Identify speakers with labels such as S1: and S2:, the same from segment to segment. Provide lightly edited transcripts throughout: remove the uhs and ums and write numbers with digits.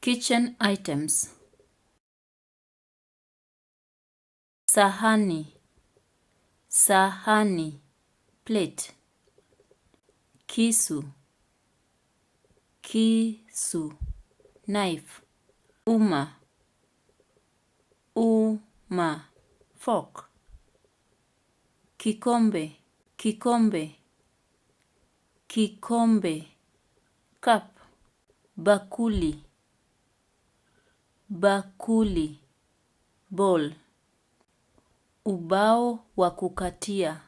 S1: Kitchen items. Sahani, sahani, plate. Kisu, kisu, knife. Uma, uma, fork. Kikombe, kikombe, kikombe, cup. Bakuli, bakuli, bowl. Ubao wa kukatia,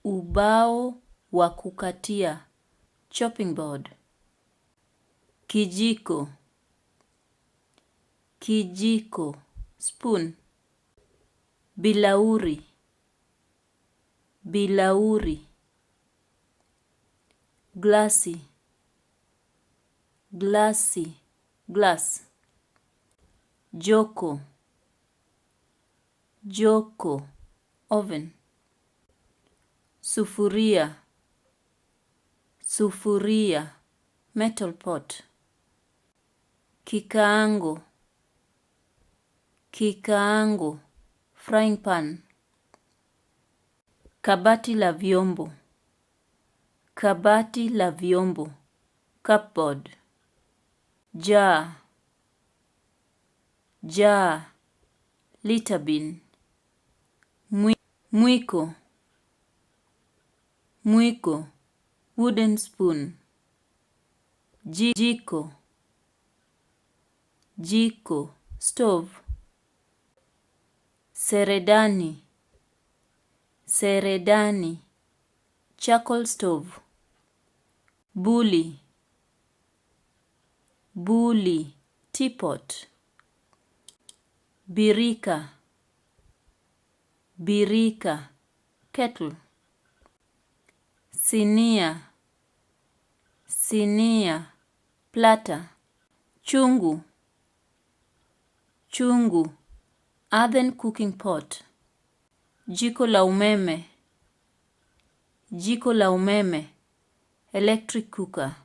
S1: ubao wa kukatia, chopping board. Kijiko, kijiko, spoon. Bilauri, bilauri. Glasi, glasi, glass. Joko, joko, oven. Sufuria, sufuria, metal pot. Kikaango, kikaango, frying pan. Kabati la vyombo, kabati la vyombo, cupboard. Jar, jar, litter bin. Mwiko, mwiko, wooden spoon. Jiko, jiko, stove. Seredani, seredani, charcoal stove. Buli, buli, teapot. Birika, birika, kettle. Sinia, sinia, platter. Chungu, chungu, earthen cooking pot. Jiko la umeme, jiko la umeme, electric cooker.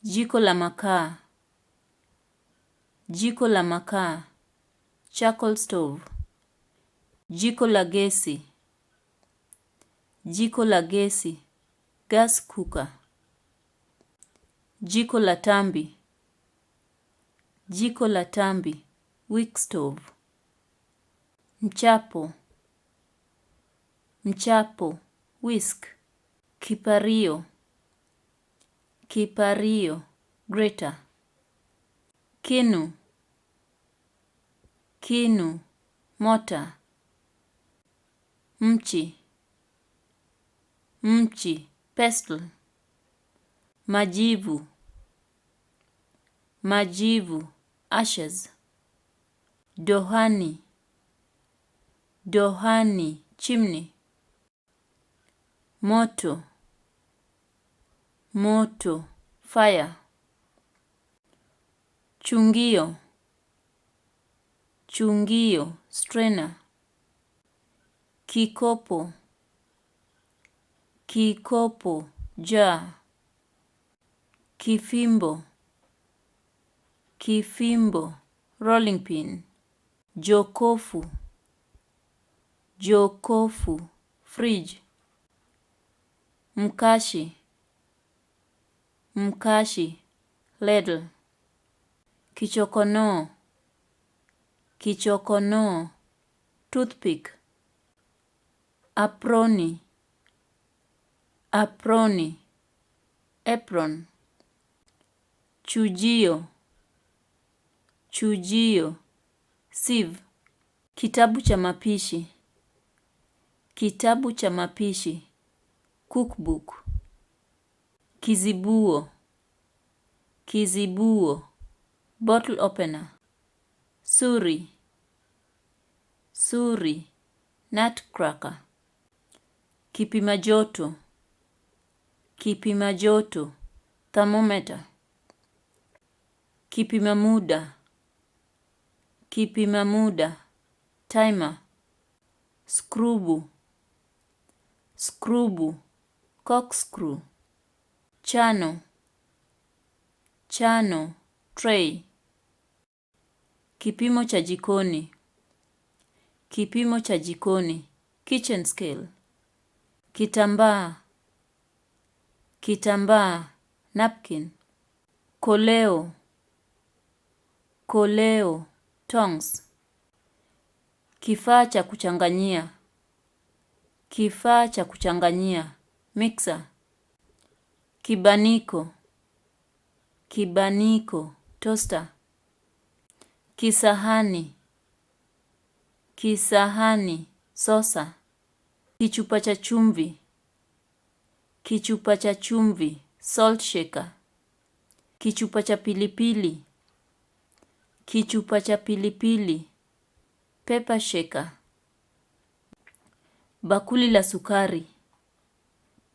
S1: Jiko la makaa, jiko la makaa, charcoal stove. Jiko la gesi, jiko la gesi, gas cooker. Jiko la tambi, jiko la tambi, wick stove. Mchapo, mchapo, whisk. Kipario, kipario, grater. Kinu, kinu, mortar. Mchi, mchi, pestle. Majivu, majivu, ashes. Dohani, dohani, chimney. Moto, moto, fire. Chungio, chungio, strainer. Kikopo, kikopo, jar. Kifimbo, kifimbo, rolling pin. Jokofu, jokofu, fridge. Mkashi, mkashi, ladle. Kichokono, kichokono, toothpick. Aproni, aproni, apron. Chujio, chujio, sieve. Kitabu cha mapishi, kitabu cha mapishi, cookbook. Kizibuo, kizibuo, bottle opener. Suri, suri, nutcracker. Kipima joto, kipima joto, thermometer. Kipima muda, kipima muda, timer. Skrubu, skrubu, corkscrew. Chano, chano, tray. Kipimo cha jikoni. Kipimo cha jikoni, kitchen scale. Kitambaa. Kitambaa, napkin. Koleo. Koleo, tongs. Kifaa cha kuchanganyia. Kifaa cha kuchanganyia, mixer. Kibaniko. Kibaniko, toaster. Kisahani. Kisahani, saucer. Kichupa cha chumvi. Kichupa cha chumvi, salt shaker. Kichupa cha pilipili. Kichupa cha pilipili, pepper shaker. Bakuli la sukari.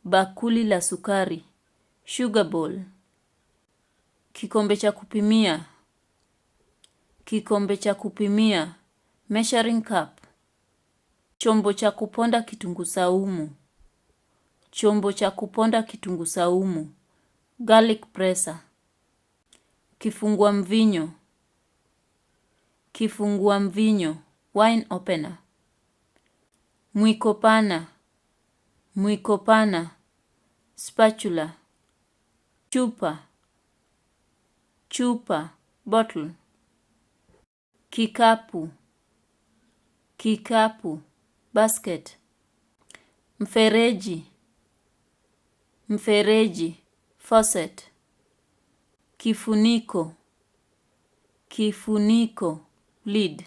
S1: Bakuli la sukari, sugar bowl. Kikombe cha kupimia. Kikombe cha kupimia, measuring cup. Chombo cha kuponda kitunguu saumu. Chombo cha kuponda kitunguu saumu, garlic presser. Kifungua mvinyo. Kifungua mvinyo, wine opener. Mwiko pana. Mwiko pana, spatula. Chupa. Chupa, bottle. Kikapu. Kikapu, basket. Mfereji. Mfereji, faucet. Kifuniko. Kifuniko, lid.